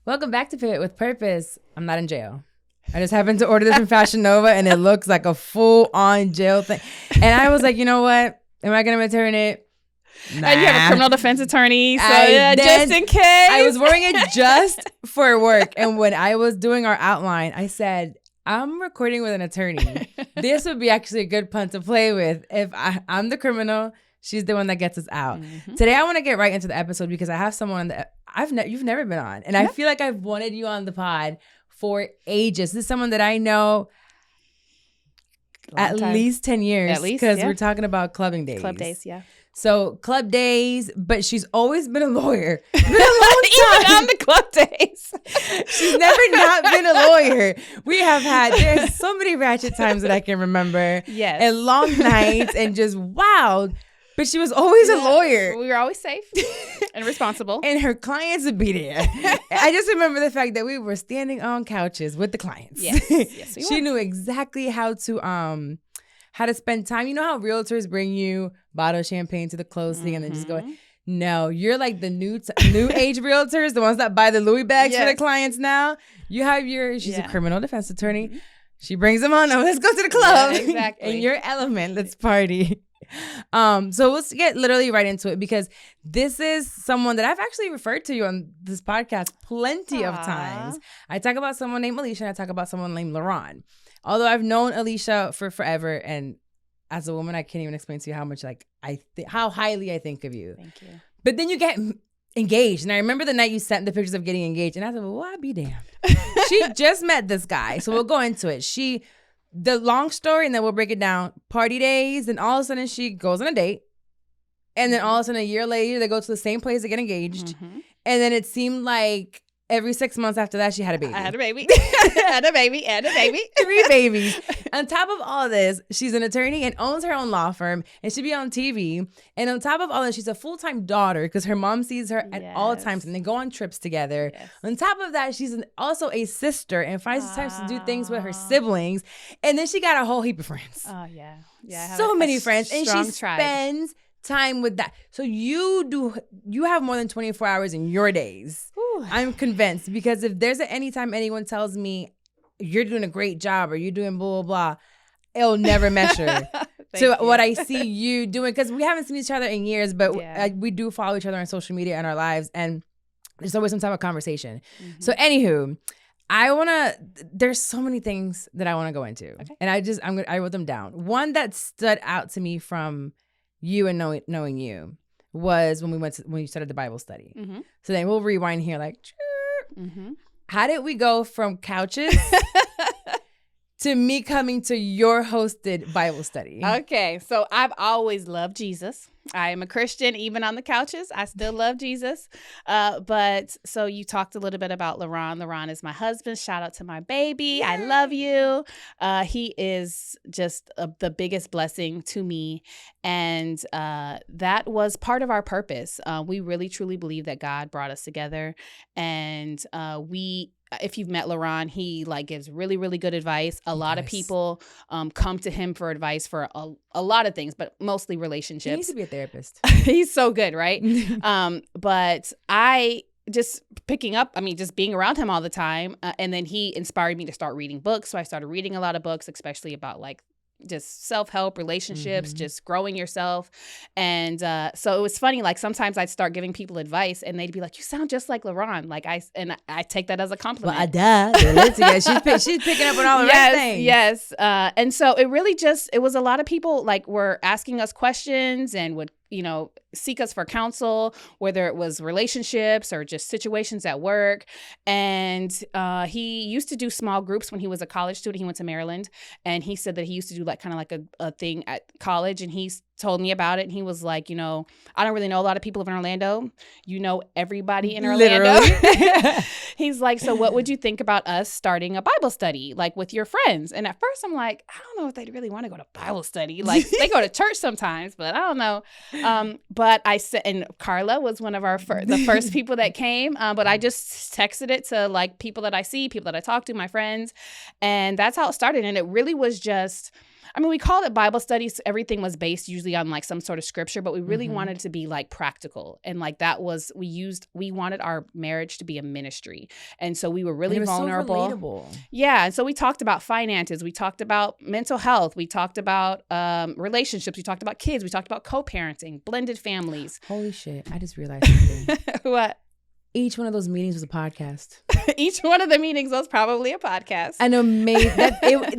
Welcome back to Pivot with Purpose. I'm not in jail. I just happened to order this from Fashion Nova and it looks like a full-on jail thing. And I was like, you know what? Am I going to return it? Nah. And you have a criminal defense attorney, so just in case. I was wearing it just for work. And when I was doing our outline, I said, I'm recording with an attorney. This would be actually a good pun to play with. If I'm the criminal, she's the one that gets us out. Mm-hmm. Today, I want to get right into the episode because I have someone that you've never been on. And I feel like I've wanted you on the pod for ages. This is someone that I know at least 10 years. At least, because we're talking about clubbing days. Club days, yeah. So club days, but she's always been a lawyer. Been a long time. Even on the club days. She's never not been a lawyer. There's so many ratchet times that I can remember. Yes. And long nights and just wow. But she was always a lawyer. We were always safe and responsible. And her clients would be there. I just remember the fact that we were standing on couches with the clients. Yes, we She knew exactly how to spend time. You know how realtors bring you bottle of champagne to the closing and then just go, no, you're like the new age realtors, the ones that buy the Louis bags for the clients now. You have she's a criminal defense attorney. Mm-hmm. She brings them on. Oh, let's go to the club. Yeah, exactly. In your element, let's party. So let's get literally right into it because this is someone that I've actually referred to you on this podcast plenty of times. I talk about someone named Alisia and I talk about someone named LaRon. Although I've known Alisia for forever, and as a woman, I can't even explain to you how much how highly I think of you. Thank you. But then you get engaged, and I remember the night you sent the pictures of getting engaged, and I said, "Well, I'll be damned." She just met this guy, so we'll go into it. The long story, and then we'll break it down. Party days, and all of a sudden she goes on a date, and then all of a sudden a year later they go to the same place to get engaged, and then it seemed like every 6 months after that, she had a baby. I had a baby. Had a baby. 3 babies. On top of all this, she's an attorney and owns her own law firm and she'd be on TV. And on top of all this, she's a full-time daughter because her mom sees her at all times and they go on trips together. Yes. On top of that, she's also a sister and finds times to do things with her siblings. And then she got a whole heap of friends. Oh, yeah. Yeah. So many friends. And she spends time with that. So you have more than 24 hours in your days. Ooh. I'm convinced because if there's any time anyone tells me you're doing a great job or you're doing blah, blah, blah, it'll never measure to what I see you doing. Because we haven't seen each other in years, but we do follow each other on social media in our lives. And there's always some type of conversation. Mm-hmm. So anywho, there's so many things that I want to go into. Okay. And I wrote them down. One that stood out to me from you and knowing you was when you started the Bible study. Mm-hmm. So then we'll rewind here how did we go from couches to me coming to your hosted Bible study? Okay, so I've always loved Jesus. I am a Christian, even on the couches. I still love Jesus. But so you talked a little bit about LaRon. LaRon is my husband. Shout out to my baby. Yay. I love you. He is just the biggest blessing to me. And that was part of our purpose. We really, truly believe that God brought us together. And if you've met LaRon, he gives really, really good advice. A lot of people come to him for advice for a lot of things, but mostly relationships. He needs to be a therapist. He's so good, right? But I just just being around him all the time. And then he inspired me to start reading books. So I started reading a lot of books, especially about just self-help, relationships, just growing yourself. And so it was funny, sometimes I'd start giving people advice and they'd be like, you sound just like LaRon. I take that as a compliment. Well, she's picking up on all the right things. Yes. And so it really it was a lot of people were asking us questions and would seek us for counsel, whether it was relationships or just situations at work. And he used to do small groups when he was a college student. He went to Maryland, and he said that he used to do a thing at college, and he's told me about it, and he was like, I don't really know a lot of people in Orlando. You know everybody in Orlando. He's like, so what would you think about us starting a Bible study, with your friends? And at first I'm like, I don't know if they'd really want to go to Bible study. They go to church sometimes, but I don't know. But I said, and Carla was one of the first people that came. But I just texted it to people that I see, people that I talk to, my friends. And that's how it started. And it really was just I mean, we called it Bible studies. Everything was based usually on like some sort of scripture, but we really wanted to be like practical. And like that was, we wanted our marriage to be a ministry. And so we were really vulnerable. So relatable. Yeah. And so we talked about finances. We talked about mental health. We talked about relationships. We talked about kids. We talked about co-parenting, blended families. Holy shit. I just realized something. What? Each one of those meetings was a podcast. Each one of the meetings was probably a podcast. And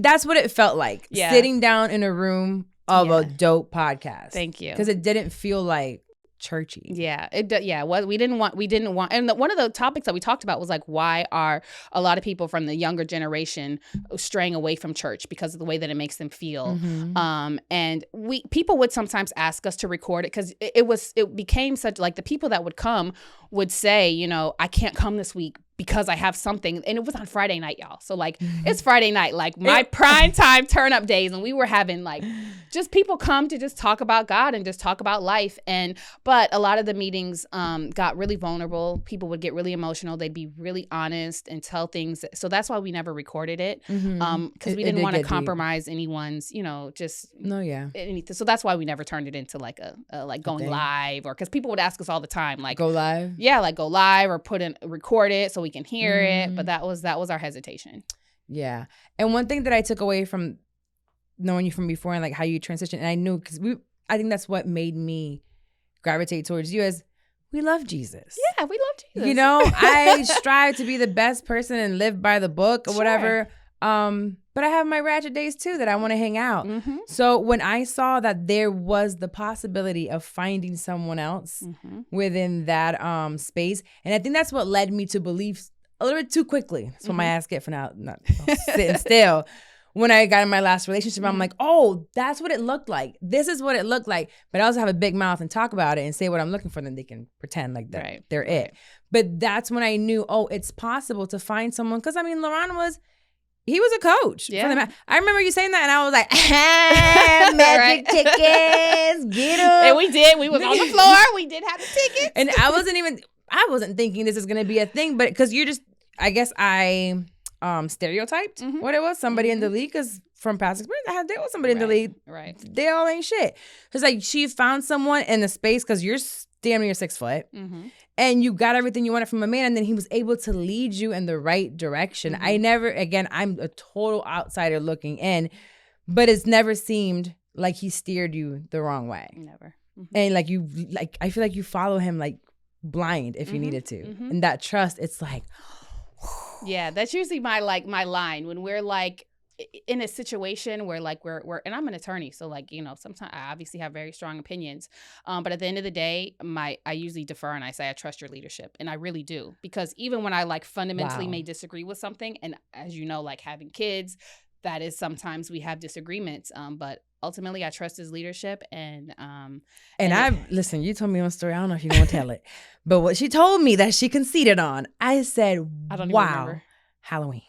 that's what it felt like. Yeah. Sitting down in a room of a dope podcast. Thank you. Because it didn't feel like churchy. Yeah, we didn't want, and one of the topics that we talked about was like, why are a lot of people from the younger generation straying away from church because of the way that it makes them feel? And people would sometimes ask us to record it because it became such like the people that would come would say, you know, I can't come this week because I have something. And it was on Friday night, y'all. So like it's Friday night, like my prime time turn up days. And we were having like just people come to just talk about God and just talk about life. But a lot of the meetings got really vulnerable. People would get really emotional. They'd be really honest and tell things. So that's why we never recorded it. Because we didn't want to compromise anyone's, you know, just anything. So that's why we never turned it into like a like going live, or because people would ask us all the time, like go live. Yeah, like go live or record it so we can hear it. But that was our hesitation. Yeah. And one thing that I took away from knowing you from before and like how you transitioned, and I knew because I think that's what made me gravitate towards you, is we love Jesus. Yeah, we love Jesus. You know, I strive to be the best person and live by the book or whatever. But I have my ratchet days too that I want to hang out. So when I saw that there was the possibility of finding someone else within that space, and I think that's what led me to believe a little bit too quickly. That's what my ass get for not sitting still. When I got in my last relationship, I'm like, oh, that's what it looked like. This is what it looked like. But I also have a big mouth and talk about it and say what I'm looking for, then they can pretend like they're it. But that's when I knew, oh, it's possible to find someone. Because I mean, Laron he was a coach. Yeah. I remember you saying that, and I was like, magic tickets, get them. And we did. We was on the floor. We did have the tickets. And I wasn't thinking this is going to be a thing, but because you're just, I guess I stereotyped what it was. Somebody in the league, because from past experience, there was somebody in the league. Right. They all ain't shit. It's like she found someone in the space because you're damn near 6 foot. And you got everything you wanted from a man, and then he was able to lead you in the right direction. I'm a total outsider looking in, but it's never seemed like he steered you the wrong way. Never. And I feel like you follow him like blind if you needed to. And that trust, it's like, yeah, that's usually my line when we're like in a situation where like we're and I'm an attorney, so like, you know, sometimes I obviously have very strong opinions, but at the end of the day, I usually defer and I say I trust your leadership, and I really do, because even when I like fundamentally may disagree with something, and as you know, like having kids, that is sometimes we have disagreements, but ultimately I trust his leadership. And listen, you told me one story, I don't know if you're gonna tell it, but what she told me that she conceded on, I said, I don't even remember. Halloween.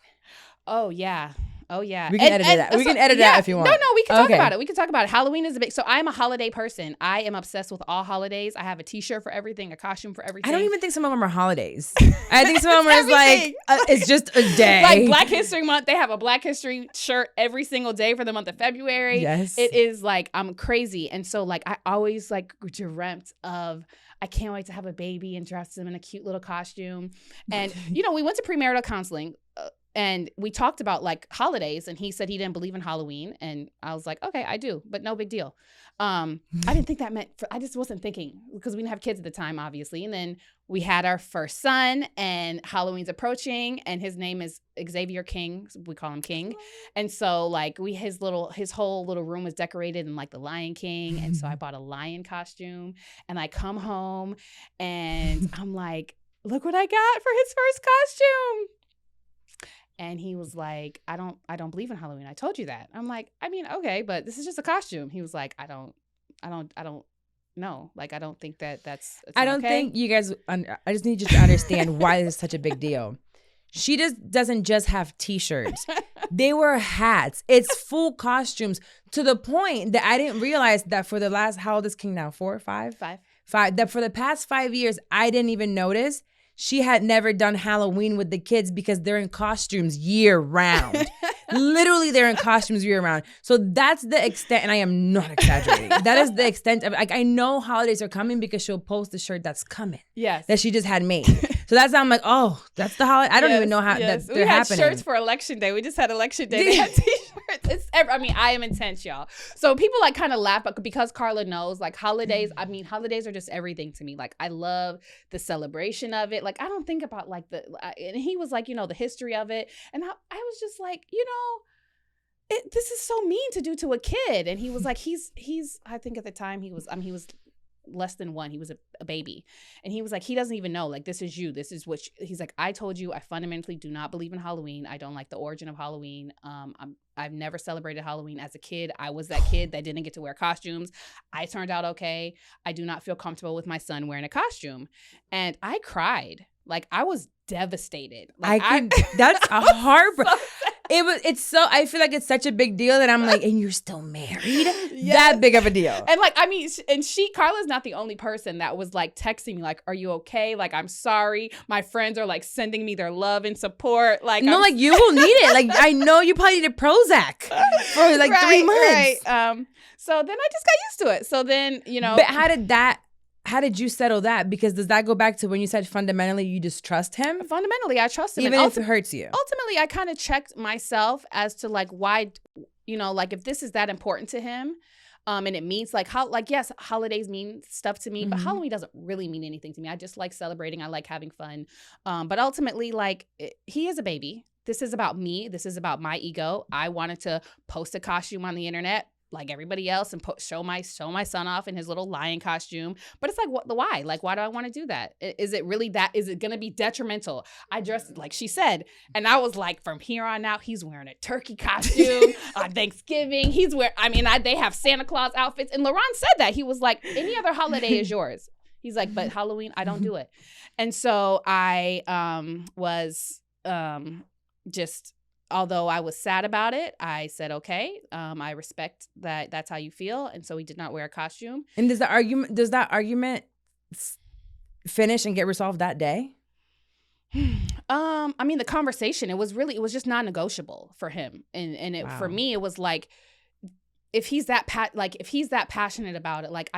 Oh yeah. We can edit that. We can edit that if you want. No, we can talk about it. We can talk about it. Halloween is a big. So I'm a holiday person. I am obsessed with all holidays. I have a T-shirt for everything, a costume for everything. I don't even think some of them are holidays. I think some of them are like it's just a day. Like Black History Month, they have a Black History shirt every single day for the month of February. Yes, it is like I'm crazy, and so like I always like dreamt of. I can't wait to have a baby and dress him in a cute little costume. And you know, we went to premarital counseling. And we talked about like holidays, and he said he didn't believe in Halloween. And I was like, okay, I do, but no big deal. I didn't think that meant, I just wasn't thinking, because we didn't have kids at the time, obviously. And then we had our first son, and Halloween's approaching, and his name is Xavier King. We call him King. And so like his whole little room was decorated in like the Lion King. And so I bought a lion costume, and I come home and I'm like, look what I got for his first costume. And he was like, I don't believe in Halloween. I told you that. I'm like, I mean, okay, but this is just a costume. He was like, I don't know. Like, I don't think that's I don't think you guys, I just need you to understand why this is such a big deal. She doesn't just have T-shirts. They wear hats. It's full costumes, to the point that I didn't realize that for the last, how old is King now? 4 or 5? 5. That for the past 5 years, I didn't even notice she had never done Halloween with the kids, because they're in costumes year round. Literally, they're in costumes year round. So that's the extent, and I am not exaggerating. That is the extent of, like, I know holidays are coming because she'll post the shirt that's coming. Yes. That she just had made. So that's how I'm like, oh, that's the holiday. I don't even know how that they're happening. We had shirts for Election Day. We just had Election Day. They had t-shirts. I am intense, y'all. So people like kind of laugh because Carla knows, like, holidays, holidays are just everything to me. Like, I love the celebration of it. Like, I don't think about like and he was like, the history of it. And I was just like, this is so mean to do to a kid. And he was like, he's I think at the time he was less than 1. He was a baby. And he was like, he doesn't even know, like, this is you. This is he's like, I told you, I fundamentally do not believe in Halloween. I don't like the origin of Halloween. I've never celebrated Halloween as a kid. I was that kid that didn't get to wear costumes. I turned out okay. I do not feel comfortable with my son wearing a costume. And I cried. Like, I was devastated. Like, that's a heartbreak. I feel like it's such a big deal that I'm like, and you're still married? Yes. That big of a deal. And like, Carla's not the only person that was like texting me, like, are you okay? Like, I'm sorry. My friends are like sending me their love and support. Like, no, like, you will need it. Like, I know you probably need a Prozac for like 3 months. Right. So then I just got used to it. So then, But how did you settle that? Because does that go back to when you said fundamentally you just trust him? Fundamentally, I trust him. Even if it hurts you. Ultimately, I kind of checked myself as to like why, like if this is that important to him, and it means like yes, holidays mean stuff to me, but Halloween doesn't really mean anything to me. I just like celebrating. I like having fun. But ultimately, like, he is a baby. This is about me. This is about my ego. I wanted to post a costume on the internet like everybody else and show my son off in his little lion costume. But it's like, why? Like, why do I want to do that? Is it really that? Is it going to be detrimental? I dressed like she said. And I was like, from here on out, he's wearing a turkey costume on Thanksgiving. They have Santa Claus outfits. And LaRon said that. He was like, any other holiday is yours. He's like, but Halloween, I don't do it. And so I was just... Although I was sad about it, I said, okay, I respect that that's how you feel. And so he did not wear a costume. And does that argument finish and get resolved that day? The conversation, it was just non-negotiable for him. For me, it was like, if he's that passionate about it, like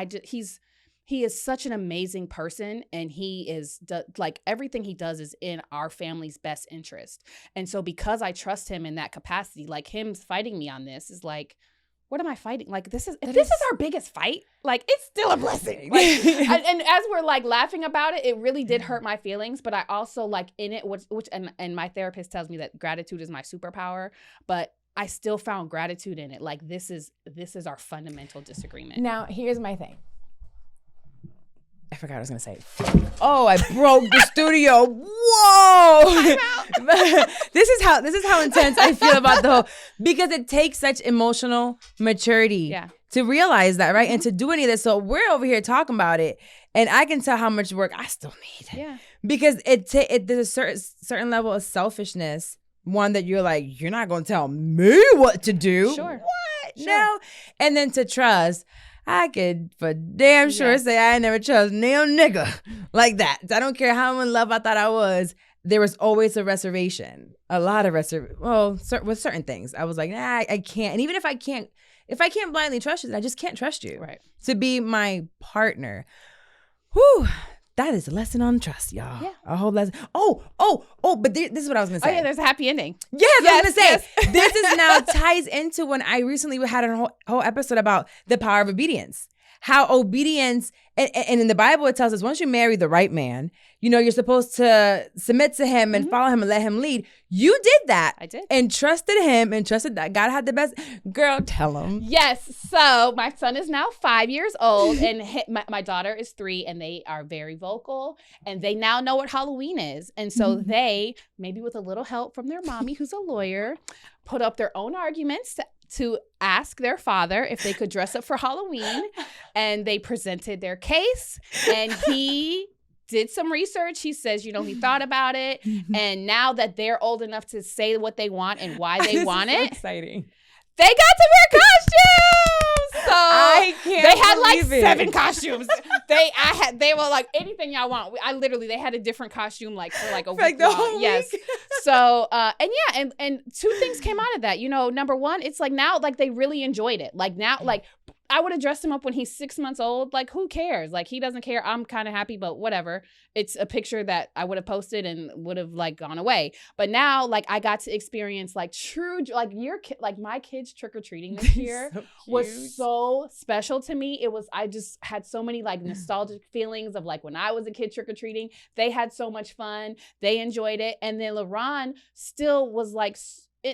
he is such an amazing person, and he is like, everything he does is in our family's best interest. And so because I trust him in that capacity, like, him fighting me on this is like, what am I fighting? Like, this is our biggest fight, like, it's still a blessing. Like, and as we're like laughing about it, it really did hurt my feelings. But I also like in it, and my therapist tells me that gratitude is my superpower, but I still found gratitude in it. Like, this is our fundamental disagreement. Now, here's my thing. I forgot what I was going to say. Oh, I broke the studio. Whoa. This is how intense I feel about the whole, because it takes such emotional maturity to realize that, right? And to do any of this. So we're over here talking about it, and I can tell how much work I still need. Yeah. Because there's a certain level of selfishness, one that you're like, you're not going to tell me what to do. Sure. What? Sure. No. And then to trust. I could for damn sure say I never trust no nigga like that. I don't care how in love I thought I was. There was always a reservation, a lot of reservation. Well, with certain things, I was like, nah, I can't. And even if I can't blindly trust you, then I just can't trust you. Right. To be my partner. Whew. That is a lesson on trust, y'all. Yeah. A whole lesson. But this is what I was going to say. Oh, yeah, there's a happy ending. Yes, I was going to say. Yes. This is now ties into when I recently had a whole episode about the power of obedience. How obedience, and in the Bible it tells us, once you marry the right man, you're supposed to submit to him and follow him and let him lead. You did that. I did. And trusted him and trusted that God had the best. Girl, tell him. Yes. So my son is now 5 years old, and my daughter is 3, and they are very vocal, and they now know what Halloween is. And so they, maybe with a little help from their mommy, who's a lawyer, put up their own arguments to ask their father if they could dress up for Halloween. And they presented their case, and he did some research. He says, he thought about it. And now that they're old enough to say what they want and why they want it, exciting. They got to wear costumes. So I can't they had like believe it. 7 costumes. They were like, anything y'all want. They had a different costume like for like a week like the long. whole Yes. week. So and two things came out of that. You know, number one, it's like now like they really enjoyed it. Like now, like I would have dressed him up when he's 6 months old. Like, who cares? Like, he doesn't care. I'm kind of happy, but whatever. It's a picture that I would have posted and would have like gone away. But now, like, I got to experience like true, like like my kids trick-or-treating this year was so special to me. I just had so many like nostalgic feelings of like when I was a kid trick-or-treating. They had so much fun. They enjoyed it. And then LaRon still was like,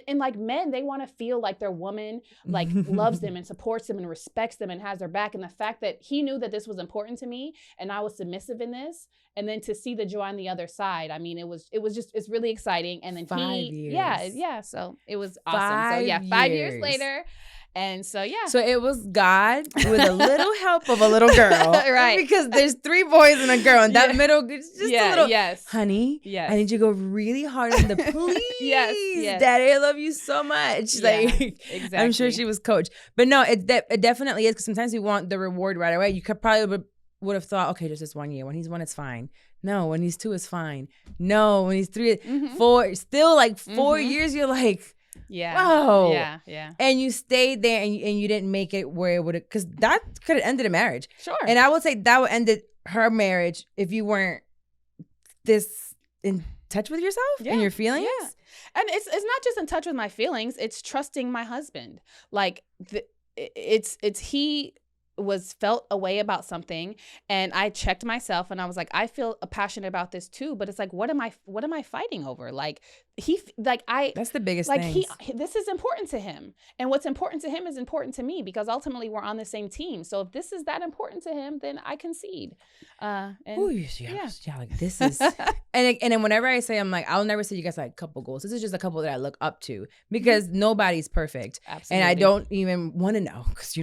and like men, they want to feel like their woman like loves them and supports them and respects them and has their back. And the fact that he knew that this was important to me and I was submissive in this, and then to see the joy on the other side, I mean, it's really exciting. And then 5 years. Yeah. So it was awesome. 5 years later. And so, yeah. So it was God with a little help of a little girl. Right. Because there's 3 boys and a girl. And that middle, just a little, honey, I need you to go really hard on the please. Yes. Daddy, I love you so much. Yeah, like, exactly. I'm sure she was coached. But no, it definitely is. Because sometimes we want the reward right away. You could probably would have thought, okay, just this 1 year. When he's 1, it's fine. No, when he's 2, it's fine. No, when he's 3, 4, still like 4 years, you're like, whoa. Yeah. And you stayed there and you didn't make it where it would have, because that could have ended a marriage. Sure. And I would say that would ended her marriage if you weren't this in touch with yourself and your feelings. Yeah. And it's not just in touch with my feelings, it's trusting my husband. Like he was felt a way about something, and I checked myself and I was like, I feel passionate about this too, but it's like, what am I fighting over? Like that's the biggest like thing. This is important to him, and what's important to him is important to me, because ultimately we're on the same team. So if this is that important to him, then I concede. Like this is and then whenever I say, I'm like, I'll never say you guys like couple goals. This is just a couple that I look up to, because nobody's perfect. Absolutely. And I don't even want to know, because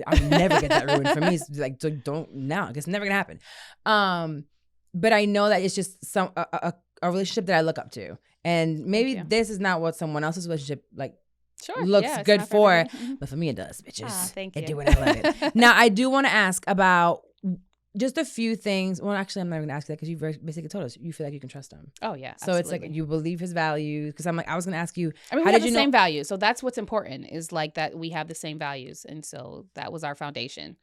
I'll never get that ruined for me. It's like, don't now, because it's never gonna happen. But I know that it's just a relationship that I look up to. And maybe this is not what someone else's relationship looks good for, but for me it does, bitches. Thank you. I do, and I love it. Now, I do want to ask about just a few things. Well, actually, I'm not going to ask that, because you basically told us you feel like you can trust him. Oh yeah, so absolutely. It's like you believe his values. Because I was going to ask you, I mean, we have the same values, so that's what's important, is like that we have the same values, and so that was our foundation.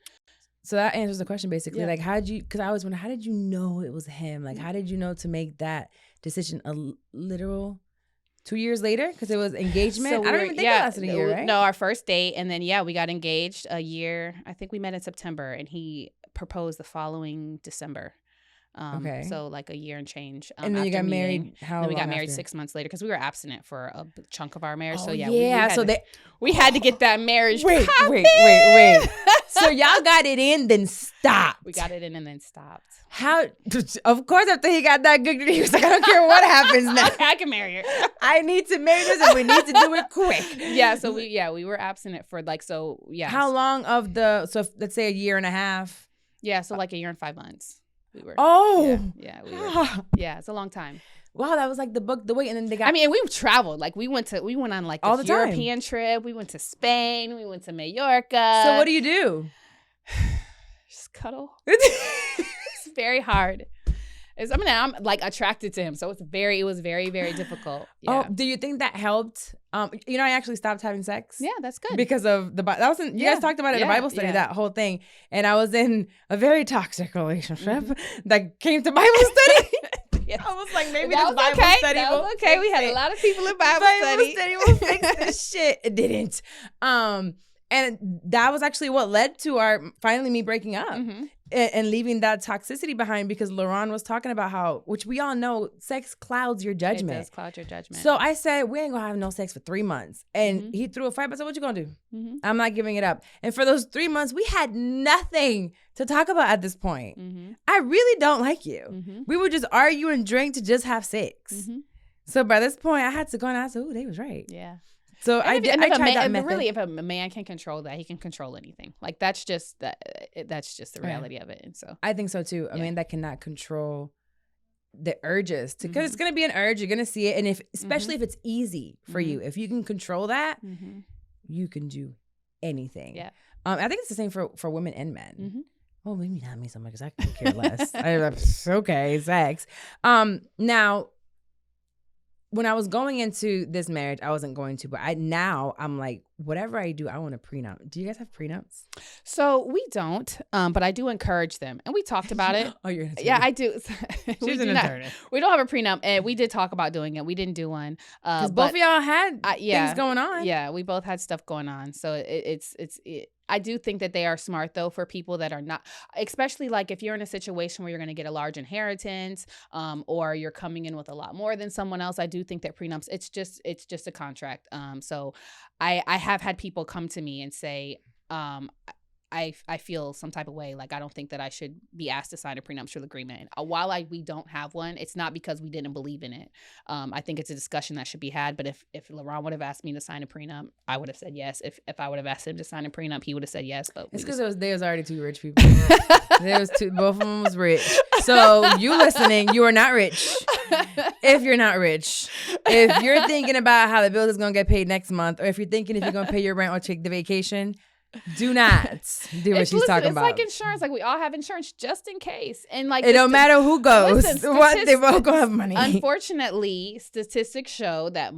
So that answers the question basically. Yeah. Like, how did you? Because I always wonder, how did you know it was him? Like, how did you know to make that decision a literal 2 years later? Because it was engagement. So I don't even think it lasted a year, right? No, our first date, and then we got engaged a year. I think we met in September, and he proposed the following December. Okay. So like a year and change. And then you got married. How long? Then we got married 6 months later, because we were abstinent for a chunk of our marriage. Oh, so we had to get that marriage. Wait. So y'all got it in, then stopped. We got it in and then stopped. How? Of course, after he got that good, he was like, I don't care what happens now. I can marry her. I need to marry this, and we need to do it quick. Yeah. So we were abstinent for How long of let's say a year and a half. Yeah. So like a year and 5 months. We were. Oh. Yeah. We were. Yeah. It's a long time. Wow, that was like the wait, and then they got. I mean, we traveled. Like we went on like all the European trip. We went to Spain. We went to Mallorca. So what do you do? Just cuddle. It's very hard. I'm like attracted to him, so it was very, very difficult. Yeah. Oh, do you think that helped? I actually stopped having sex. Yeah, that's good. Because of you guys talked about it in the Bible study, that whole thing. And I was in a very toxic relationship that came to Bible study. Yes. I was like, maybe this Bible study will fix it. We had a lot of people in Bible study will fix this shit. It didn't. And that was actually what led to our finally me breaking up and leaving that toxicity behind, because LaRon was talking about how, which we all know, sex clouds your judgment. It does cloud your judgment. So I said, we ain't gonna have no sex for 3 months. And he threw a fight. I said, what you gonna do? I'm not giving it up. And for those 3 months, we had nothing to talk about at this point. I really don't like you. We would just argue and drink to just have sex. So by this point, I had to go and I said, ooh, they was right. Yeah. So I tried that method. Really, if a man can control that, he can control anything. Like that's just the reality of it. And so I think so too. A man that cannot control the urges, because it's gonna be an urge. You're gonna see it, and especially if it's easy for you, if you can control that, you can do anything. Yeah. I think it's the same for women and men. Well, maybe not me so much because I could care less. Okay, sex. Now, when I was going into this marriage, I wasn't going to, but I'm like, whatever I do, I want a prenup. Do you guys have prenups? So we don't, but I do encourage them, and we talked about it. Oh, you're an attorney. Yeah, I do. She's an attorney. We don't have a prenup, and we did talk about doing it. We didn't do one. Because both of y'all had things going on. Yeah, we both had stuff going on. So I do think that they are smart, though, for people that are not, especially like if you're in a situation where you're going to get a large inheritance, or you're coming in with a lot more than someone else. I do think that prenups, it's just a contract. So I have had people come to me and say, I feel some type of way, like I don't think that I should be asked to sign a prenuptial agreement. And while we don't have one, it's not because we didn't believe in it. I think it's a discussion that should be had. But if Laurent would have asked me to sign a prenup, I would have said yes. If I would have asked him to sign a prenup, he would have said yes. But it's because there was already two rich people. Both of them was rich. So you listening, you are not rich. If you're not rich, if you're thinking about how the bill is gonna get paid next month, or if you're thinking if you're gonna pay your rent or take the vacation, do not do what she's talking about. It's like insurance. Like we all have insurance just in case. And like it don't matter who goes. They both gonna have money. Unfortunately, statistics show that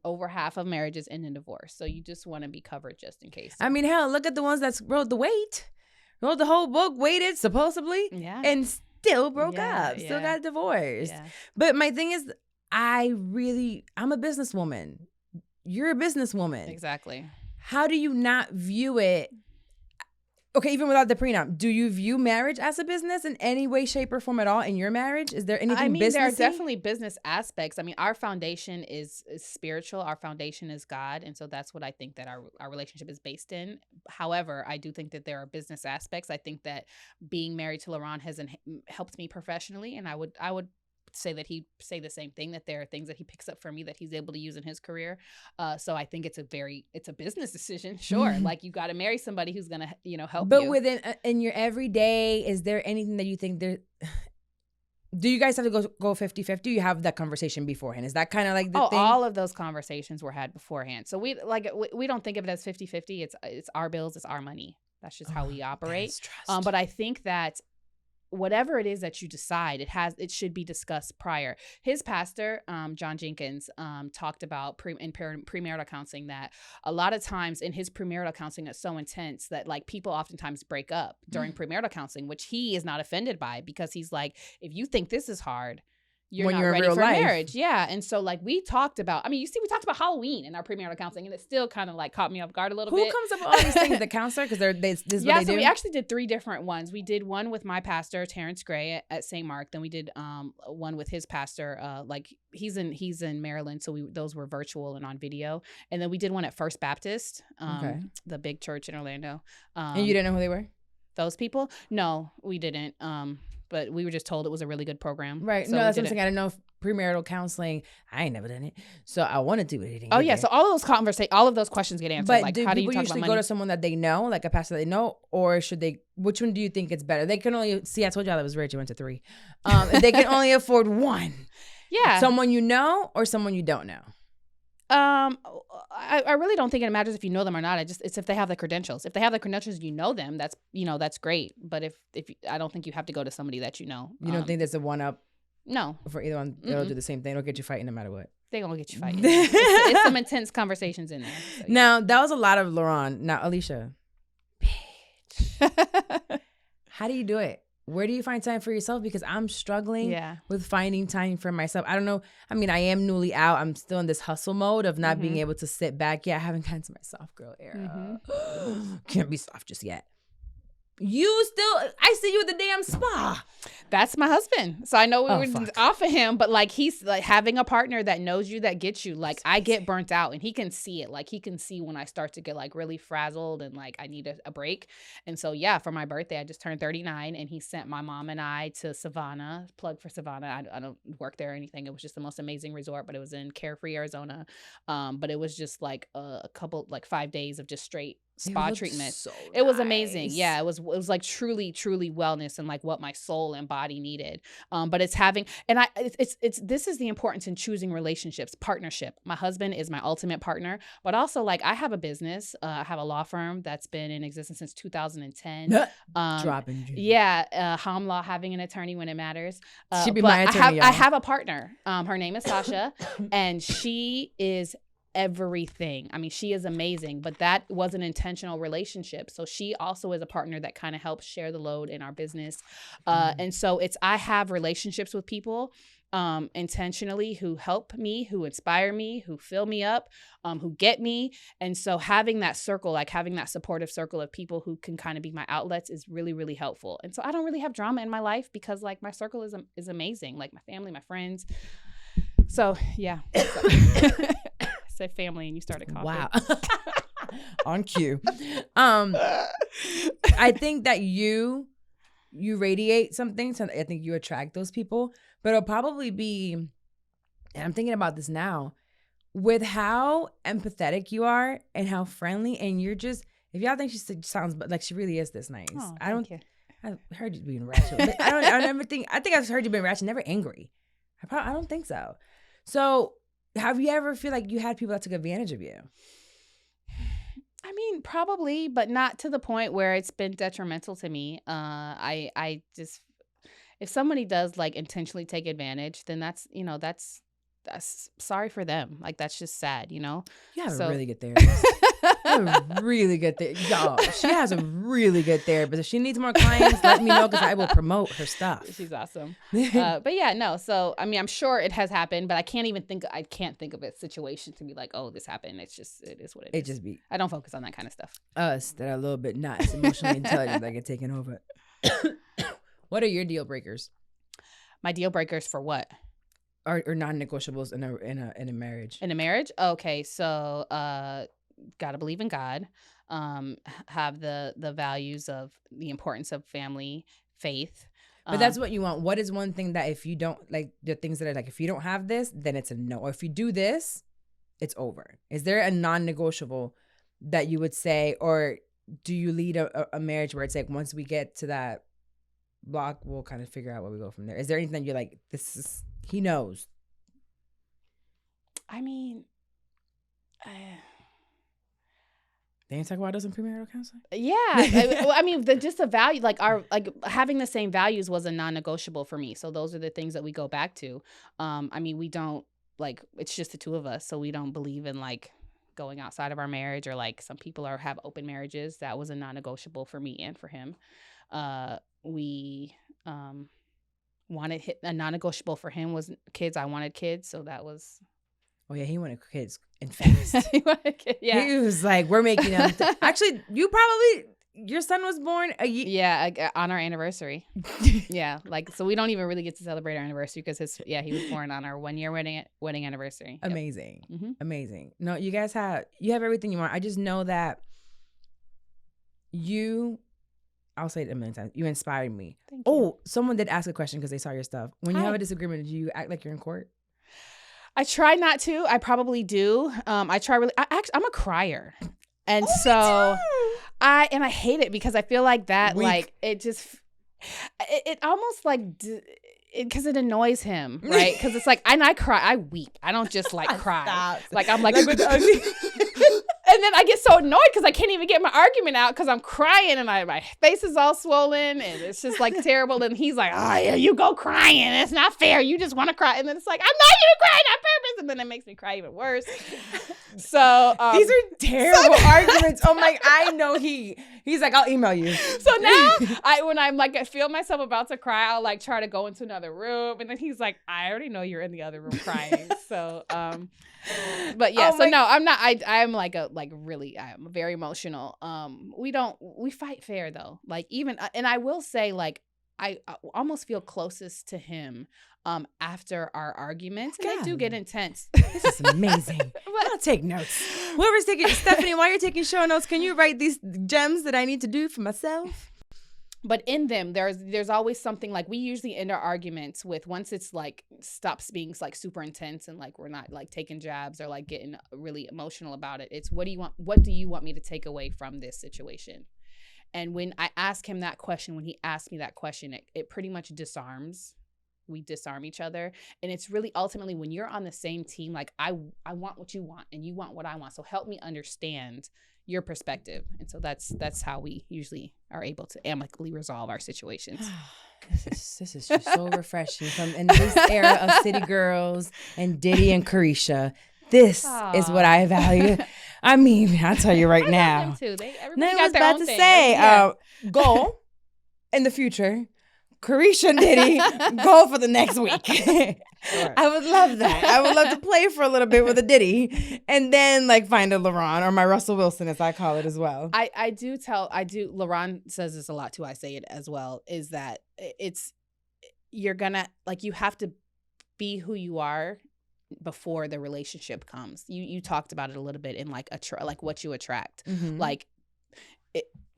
over half of marriages end in divorce. So you just want to be covered just in case. I mean, hell, look at the ones that wrote the whole book, waited supposedly, and still broke up. Still got divorced. Yeah. But my thing is, I'm a businesswoman. You're a businesswoman. Exactly. How do you not view it? Okay, even without the prenup, do you view marriage as a business in any way, shape, or form at all in your marriage? Is there anything businessy? There are definitely business aspects. I mean, our foundation is spiritual. Our foundation is God. And so that's what I think that our relationship is based in. However, I do think that there are business aspects. I think that being married to Laurent has helped me professionally. And I would say that he'd say the same thing, that there are things that he picks up from me that he's able to use in his career. So I think it's a business decision. Sure. Mm-hmm. Like you got to marry somebody who's going to, help you. But in your everyday, is there anything that you think there, do you guys have to go 50-50? You have that conversation beforehand. Is that kind of like the thing? All of those conversations were had beforehand. So we don't think of it as 50-50. It's our bills. It's our money. That's just how we operate. But I think that whatever it is that you decide, it should be discussed prior. His pastor, John Jenkins, talked about in premarital counseling that a lot of times in his premarital counseling, it's so intense that like people oftentimes break up during premarital counseling, which he is not offended by, because he's like, if you think this is hard, you're not ready for marriage. Yeah. And so like we talked about, we talked about Halloween in our premarital counseling, and it still kind of like caught me off guard a little bit. Who comes up with all these things? The counselor? Because this is what they do? We actually did 3 different ones. We did one with my pastor, Terrence Gray at St. Mark. Then we did one with his pastor, like he's in Maryland. So those were virtual and on video. And then we did one at First Baptist, the big church in Orlando. And you didn't know who they were? Those people? No, we didn't. But we were just told it was a really good program. Right. So no, that's what I'm saying. I didn't know if premarital counseling, I ain't never done it. So I wanted to, but it didn't get there. So all of those questions get answered. But like, do how do you people talk usually about go money? to someone that they know, like a pastor they know, or should they, which one do you think it's better? They can only, I told y'all I was rich, I went to 3. They can only afford one. Yeah. Someone you know or someone you don't know? I really don't think it matters if you know them or not. It's if they have the credentials. If they have the credentials, you know them. That's great. But if I don't think you have to go to somebody that you know. You don't think there's a one up? No. For either one, they'll do the same thing. They'll get you fighting no matter what. They're gonna get you fighting. it's some intense conversations in there. So, yeah. Now that was a lot of Laurent. Now Alisia, bitch, how do you do it? Where do you find time for yourself? Because I'm struggling with finding time for myself. I don't know. I am newly out. I'm still in this hustle mode of not being able to sit back. Yeah, I haven't gotten to my soft girl era. Can't be soft just yet. I see you at the damn spa. That's my husband. So I know we were off of him, but like he's like having a partner that knows you, that gets you. Like I get burnt out, and he can see it. Like he can see when I start to get like really frazzled and like I need a break. And so for my birthday, I just turned 39, and he sent my mom and I to Savannah. Plug for Savannah. I don't work there or anything. It was just the most amazing resort, but it was in Carefree, Arizona. But it was just like a couple, like 5 days of just straight spa treatment. So it was nice. amazing. Yeah, it was like truly wellness and like what my soul and body needed. But it's having, and this is the importance in choosing relationships, partnership. My husband is my ultimate partner, but also like I have a business. I have a law firm that's been in existence since 2010. Dropping you. Yeah, Ham Law, having an attorney when it matters. She'd be my attorney. I have a partner. Her name is Sasha, and she is everything. I mean, she is amazing, but that was an intentional relationship. So she also is a partner that kind of helps share the load in our business. And so I have relationships with people intentionally who help me, who inspire me, who fill me up, who get me. And so having that circle, like having that supportive circle of people who can kind of be my outlets is really, really helpful. And so I don't really have drama in my life because like my circle is amazing. Like my family, my friends. So yeah. Said family and you started coughing. Wow. On cue. I think that you radiate something, so I think you attract those people, but it'll probably be, and I'm thinking about this now, with how empathetic you are and how friendly, and you're just, if y'all think she sounds like she really is this nice. Oh, I thank you. I've heard you being ratchet, but I think I've heard you being ratchet, never angry. I don't think so. So have you ever feel like you had people that took advantage of you? I mean, probably, but not to the point where it's been detrimental to me. I just, if somebody does like intentionally take advantage, then that's sorry for them. Like, that's just sad, you know? You have a really good therapist. Y'all, she has a really good therapist. If she needs more clients, let me know because I will promote her stuff. She's awesome. But yeah, no. So, I mean, I'm sure it has happened, but I can't think of a situation to be like, oh, this happened. It is what it is. It just be. I don't focus on that kind of stuff. Us that are a little bit not as emotionally intelligent that get taken over. What are your deal breakers? My deal breakers for what? Or non-negotiables in a marriage. In a marriage? Okay, so gotta believe in God. Have the values of the importance of family, faith. But that's what you want. What is one thing that if you don't, like the things that are like, if you don't have this, then it's a no. Or if you do this, it's over. Is there a non-negotiable that you would say, or do you lead a marriage where it's like, once we get to that block, we'll kind of figure out where we go from there? Is there anything that you're like, he knows? I mean, they ain't talk about us in premarital counseling? Yeah. I mean, just the value, like having the same values was a non-negotiable for me. So those are the things that we go back to. I mean, we don't, like, it's just the two of us. So we don't believe in like going outside of our marriage, or like some people have open marriages. That was a non-negotiable for me and for him. We wanted a non-negotiable for him was kids. I wanted kids. So that was. Oh yeah, he wanted kids and fast. Yeah, he was like, "We're making them." Actually, your son was born a year. Yeah, on our anniversary. Yeah, like, so we don't even really get to celebrate our anniversary because he was born on our 1 year wedding anniversary. Yep. Amazing, amazing. No, you guys have everything you want. I just know that I'll say it a million times. You inspired me. Thank you. Oh, someone did ask a question because they saw your stuff. When you have a disagreement, do you act like you're in court? I try not to. I probably do. I try really. I'm a crier, and I hate it because I feel like that. Weak. Like it almost like because it annoys him, right? Because it's like, and I cry. I weep. I don't just like cry. Stop. Like I'm like. And then I get so annoyed because I can't even get my argument out because I'm crying and my face is all swollen and it's just like terrible. And he's like, "Oh yeah, you go crying. It's not fair. You just want to cry." And then it's like, "I'm not even crying on purpose." And then it makes me cry even worse. So these are terrible arguments. Oh my! I know he's like, "I'll email you." So now when I'm like, I feel myself about to cry, I'll like try to go into another room, and then he's like, "I already know you're in the other room crying." So but yeah, no, I'm not. I'm like I'm very emotional. We fight fair though. Like even, and I will say, like, I almost feel closest to him after our arguments, and they do get intense. This is amazing. I'll take notes. Whoever's taking, Stephanie, while you're taking show notes, can you write these gems that I need to do for myself? But in them, there's always something like we usually end our arguments with once it's like stops being like super intense and like we're not like taking jabs or like getting really emotional about it. It's what do you want me to take away from this situation? And when I ask him that question, when he asked me that question, it pretty much disarms. We disarm each other. And it's really ultimately when you're on the same team, like I want what you want and you want what I want. So help me understand your perspective. And so that's how we usually are able to amicably resolve our situations. This is just so refreshing from in this era of City Girls and Diddy and Carisha. This is what I value. I mean, I'll tell you right now. Love them too. Everybody got their own thing. Goal in the future. Carisha and Diddy, goal for the next week. Sure. I would love that. I would love to play for a little bit with a Diddy and then like find a LaRon or my Russell Wilson, as I call it as well. I do. LaRon says this a lot too. I say it as well, is that you're gonna, like, you have to be who you are before the relationship comes. You talked about it a little bit in like like what you attract. Mm-hmm. Like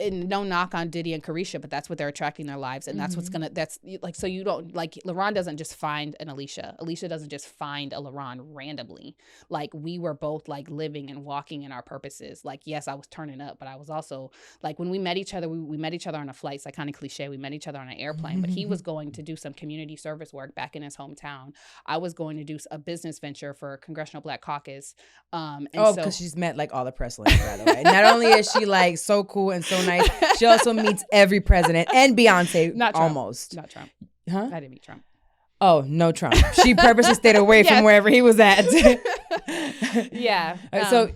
and no knock on Diddy and Carisha, but that's what they're attracting in their lives. And that's that's like, so you don't like, LaRon doesn't just find an Alisia. Alisia doesn't just find a LaRon randomly. Like we were both like living and walking in our purposes. Like, yes, I was turning up, but I was also like, when we met each other, we met each other on a flight. It's like kind of cliche. We met each other on an airplane, but he was going to do some community service work back in his hometown. I was going to do a business venture for Congressional Black Caucus. Because she's met like all the presidents, by the way. Not only is she like so cool and so nice, she also meets every president and Beyonce. Not Trump. Almost. Not Trump. Huh? I didn't meet Trump. Oh, no Trump. She purposely stayed away from wherever he was at. Yeah. So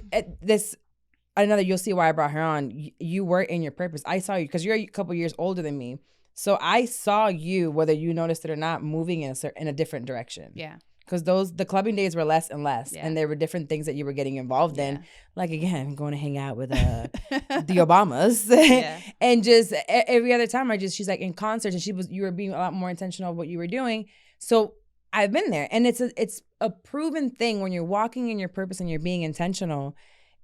you'll see why I brought her on. You were in your purpose. I saw you because you're a couple years older than me. So I saw you, whether you noticed it or not, moving in a different direction. Yeah. Because the clubbing days were less and less, and there were different things that you were getting involved in, like again going to hang out with the Obamas, and just every other time she's like in concerts, and you were being a lot more intentional of what you were doing. So I've been there, and it's a proven thing when you're walking in your purpose and you're being intentional.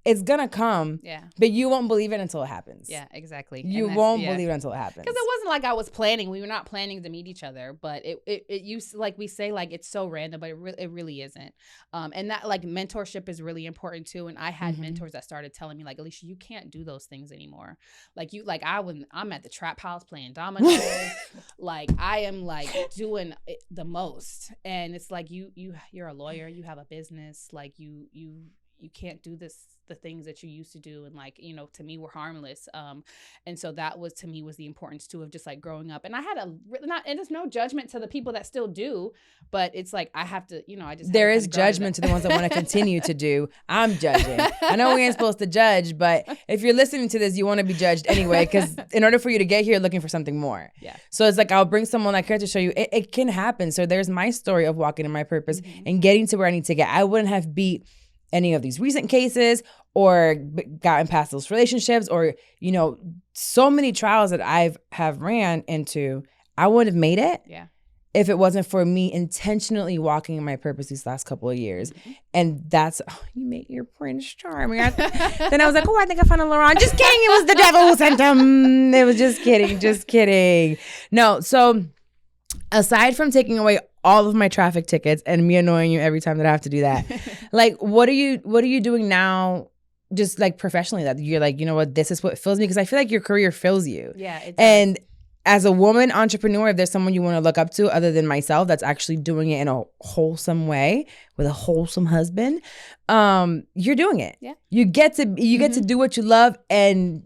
It's gonna come, but you won't believe it until it happens. Yeah, exactly. You won't believe it until it happens. Because it wasn't like I was planning. We were not planning to meet each other, but it used, like we say, like it's so random, but it really isn't. And that like mentorship is really important too. And I had mentors that started telling me like, Alisia, you can't do those things anymore. Like I'm at the trap house playing dominoes. Like I am like doing the most, and it's like you're a lawyer, you have a business, like you can't do the things that you used to do, and like, you know, to me were harmless. And so that was, to me, was the importance too of just like growing up. And I had and it's no judgment to the people that still do, but it's like I have to, you know, there is judgment to the ones that want to continue to do. I'm judging. I know we ain't supposed to judge, but if you're listening to this, you want to be judged anyway, because in order for you to get here, looking for something more. Yeah. So it's like I'll bring someone like her to show you it can happen. So there's my story of walking in my purpose and getting to where I need to get. I wouldn't have beat any of these recent cases or gotten past those relationships, or, you know, so many trials that have ran into. I wouldn't have made it if it wasn't for me intentionally walking in my purpose these last couple of years. And that's, you make your Prince Charming. Then I was like, I think I found a LaRon. Just kidding. It was the devil who sent him. It was just kidding. No, so aside from taking away all of my traffic tickets and me annoying you every time that I have to do that, like, what are you doing now, just like professionally, that you're like, you know what, this is what fills me? Because I feel like your career fills you. Yeah, it does. And as a woman entrepreneur, if there's someone you want to look up to other than myself that's actually doing it in a wholesome way with a wholesome husband, you're doing it. Yeah. You get to do what you love. And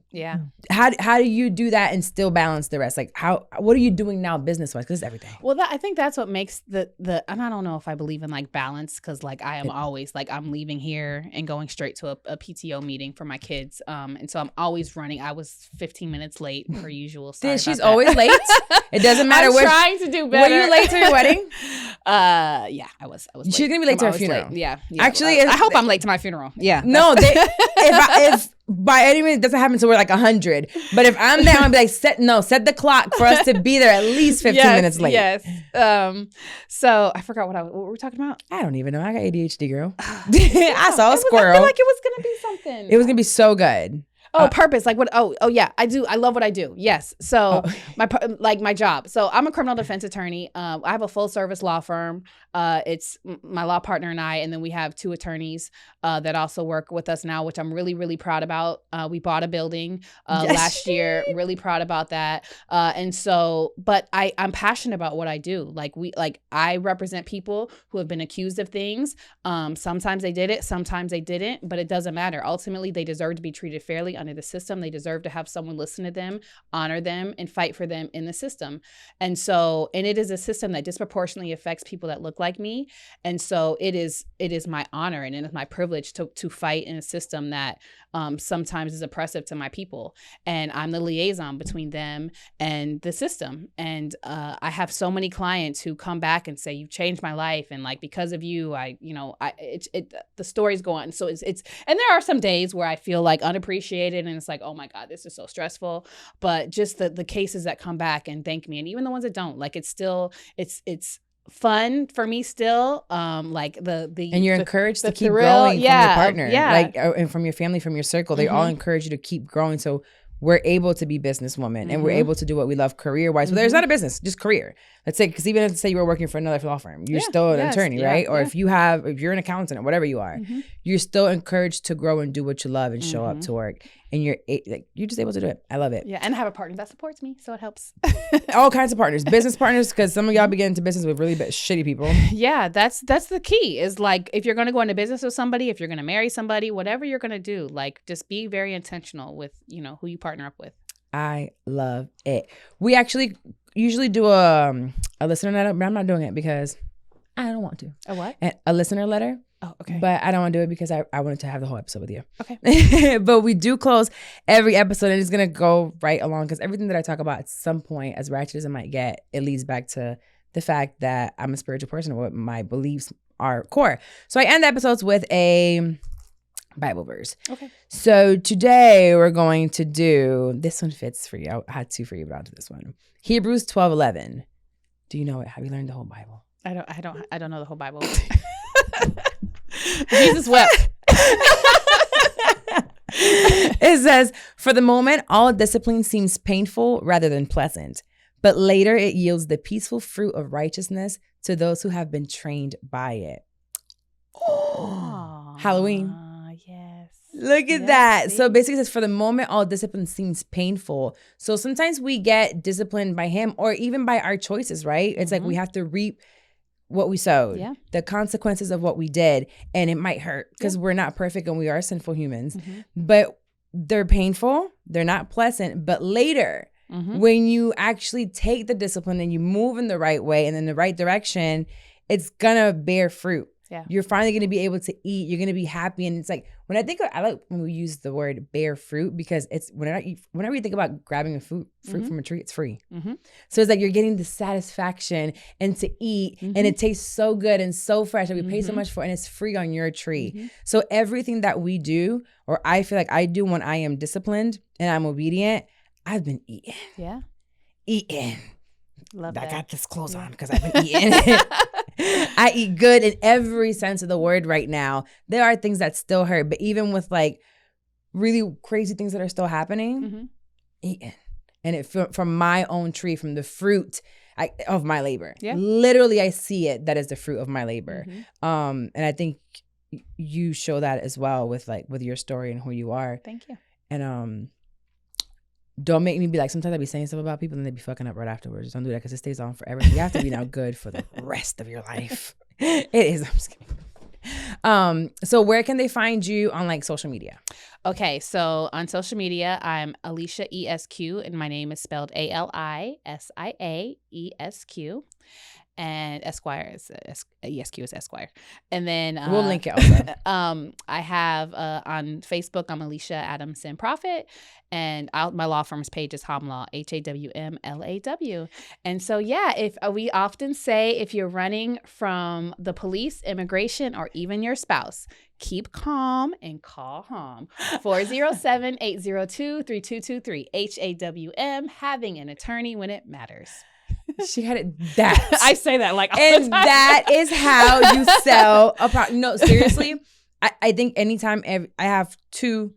how do you do that and still balance the rest? Like what are you doing now business wise? Because it's everything. Well, I think that's what makes the and I don't know if I believe in like balance, because like I am always like, I'm leaving here and going straight to a PTO meeting for my kids. And so I'm always running. I was 15 minutes late per usual. She's always late. It doesn't matter. I'm trying to do better. Were you late to your wedding? Yeah, I was late. She's gonna be late to her funeral. Yeah. Actually, I hope I'm late to my funeral. Yeah. No, if by any means it doesn't happen, so we're like 100. But if I'm there, I'm be like, set the clock for us to be there at least 15 minutes late. Yes. So I forgot what were we talking about? I don't even know. I got ADHD, girl. I saw a squirrel. I feel like it was gonna be something. It was gonna be so good. Purpose. Like what? Oh yeah, I do. I love what I do. Yes. So my job. So I'm a criminal defense attorney. I have a full service law firm. It's my law partner and I, and then we have 2 attorneys that also work with us now, which I'm really, really proud about. We bought a building last year. Really proud about that. And so, but I'm passionate about what I do. Like I represent people who have been accused of things. Sometimes they did it, sometimes they didn't, but it doesn't matter. Ultimately, they deserve to be treated fairly under the system. They deserve to have someone listen to them, honor them, and fight for them in the system. And so, and it is a system that disproportionately affects people that look like me. And so it is my honor and it is my privilege to fight in a system that sometimes is oppressive to my people. And I'm the liaison between them and the system. And I have so many clients who come back and say, "You've changed my life, and like because of you, the stories go on." So it's and there are some days where I feel like unappreciated, and it's like, oh my God, this is so stressful. But just the cases that come back and thank me, and even the ones that don't, like it's fun for me still. Like and you're encouraged to keep thrill, growing from your partner, like and from your family, from your circle. They Mm-hmm. all encourage you to keep growing. So we're able to be businesswomen and we're able to do what we love career-wise. So there's not a business, just career. Let's say, because even if say you were working for another law firm, you're still an attorney, right? Or if you're an accountant or whatever you are, you're still encouraged to grow and do what you love and show up to work. And you're just able to do it. I love it. Yeah, and I have a partner that supports me, so it helps. All kinds of partners, business partners, because some of y'all be getting into business with really shitty people. Yeah, that's the key. Is like if you're going to go into business with somebody, if you're going to marry somebody, whatever you're going to do, like just be very intentional with who you partner up with. I love it. We actually usually do a listener letter, but I'm not doing it because I don't want to. A what? A listener letter. Oh, okay. But I don't want to do it because I wanted to have the whole episode with you. Okay. But we do close every episode, and it's going to go right along because everything that I talk about at some point, as ratchet as it might get, it leads back to the fact that I'm a spiritual person, what my beliefs are core. So I end the episodes with a Bible verse. Okay. So today we're going to do, this one fits for you. I had 2 for you, but I'll do this one. Hebrews 12:11. Do you know it? Have you learned the whole Bible? I don't know the whole Bible. Jesus wept. It says, "For the moment, all discipline seems painful rather than pleasant, but later it yields the peaceful fruit of righteousness to those who have been trained by it." Oh, Halloween. Yes. Look at that. See? So basically it says, for the moment, all discipline seems painful. So sometimes we get disciplined by him or even by our choices, right? It's like we have to reap what we sowed, the consequences of what we did, and it might hurt because we're not perfect and we are sinful humans, but they're painful, they're not pleasant, but later when you actually take the discipline and you move in the right way and in the right direction, it's gonna bear fruit. Yeah. You're finally going to be able to eat. You're going to be happy. And it's like, when I like when we use the word bear fruit, because it's whenever you think about grabbing a fruit from a tree, it's free. So it's like you're getting the satisfaction and to eat and it tastes so good and so fresh and we pay so much for it and it's free on your tree. So everything that we do, or I feel like I do when I am disciplined and I'm obedient, I've been eating. Yeah. Eating. Love that. I got this clothes on because I've been eating. I eat good in every sense of the word right now. There are things that still hurt, but even with like really crazy things that are still happening, eating. And it from my own tree, from the fruit of my labor. Yeah. Literally, I see it. That is the fruit of my labor. And I think you show that as well with your story and who you are. Thank you. And don't make me be like, sometimes I be saying stuff about people and they be fucking up right afterwards. Don't do that because it stays on forever. You have to be now good for the rest of your life. It is. I'm just kidding. So where can they find you on like social media? Okay, so on social media, I'm Alisia ESQ, and my name is spelled ALISIAESQ. And Esquire is ESQ is Esquire. And then we'll link it also. I have on Facebook, I'm Alisia Adamson Profit, and my law firm's page is HAWMLAW, HAWMLAW. And so if we often say, if you're running from the police, immigration, or even your spouse, keep calm and call HAWM 407-802-3223. HAWM, having an attorney when it matters. She had it that. I say that like all and the time. That is how you sell a product. No, seriously. I think anytime I have 2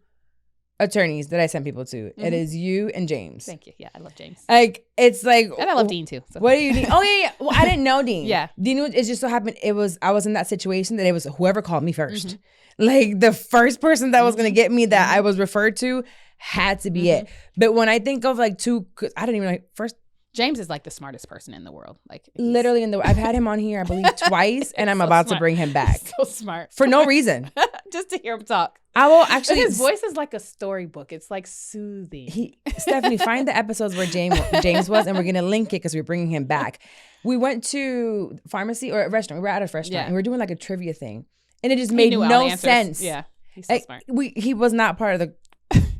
attorneys that I send people to. It is you and James. Thank you. Yeah, I love James. Like, it's like, and I love Dean too. So. What do you need? Oh yeah. Well, I didn't know Dean. Yeah. Dean, it just so happened I was in that situation that it was whoever called me first. Like the first person that was gonna get me that I was referred to had to be it. But when I think of like two, cause I don't even know first. James is like the smartest person in the world. Like literally in the world. I've had him on here, I believe, twice, and I'm so about to bring him back. He's so smart. For no reason. Just to hear him talk. I will actually. His voice is like a storybook. It's like soothing. Stephanie, find the episodes where James was, and we're gonna link it because we're bringing him back. We went to pharmacy or a restaurant. We were at a restaurant, and we were doing like a trivia thing, and it just made no sense. Yeah, he's so smart. He was not part of the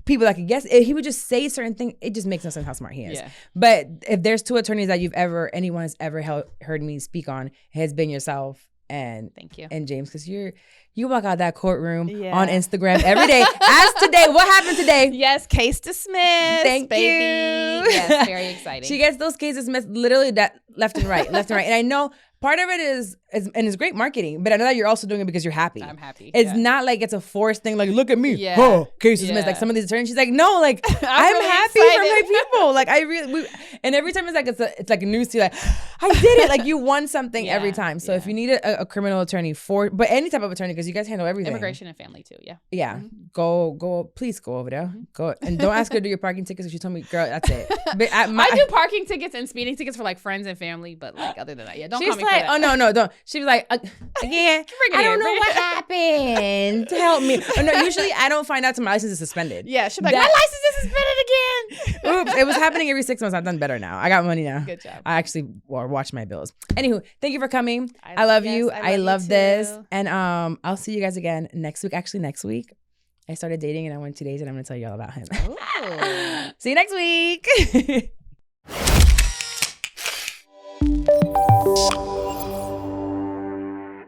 people that could guess. He would just say certain things. It just makes no sense how smart he is. Yeah. But if there's two attorneys that anyone has ever heard me speak on, it has been yourself and thank you and James, because you walk out that courtroom on Instagram every day. As today, what happened today? Yes, case dismissed. Thank baby. You. Yes, very exciting. She gets those cases dismissed literally that left and right. And I know part of it is and it's great marketing, but I know that you're also doing it because you're happy. I'm happy. It's not like it's a forced thing. Like, look at me. Yeah. Oh, case dismissed. Like some of these attorneys, she's like, no, like I'm really happy excited. For my people. Like and every time it's like a news to you, like I did it. Like you won something every time. So if you need a criminal attorney but any type of attorney, because you guys handle everything. Immigration and family too. Yeah. Yeah. Go. Please go over there. Go and don't ask her to do your parking tickets. If she told me, girl, that's it. But I do parking tickets and speeding tickets for like friends and family, but like other than that, don't call me for that. Oh no, don't. She was like, again, I don't know what happened. Help me. Oh, no, usually I don't find out till my license is suspended. Yeah, she'll be like, my license is suspended again. Oops, it was happening every 6 months. I've done better now. I got money now. Good job. I actually watch my bills. Anywho, thank you for coming. I love you. I love this. And I'll see you guys again next week. Actually, next week, I started dating and I went 2 days and I'm going to tell you all about him. See you next week.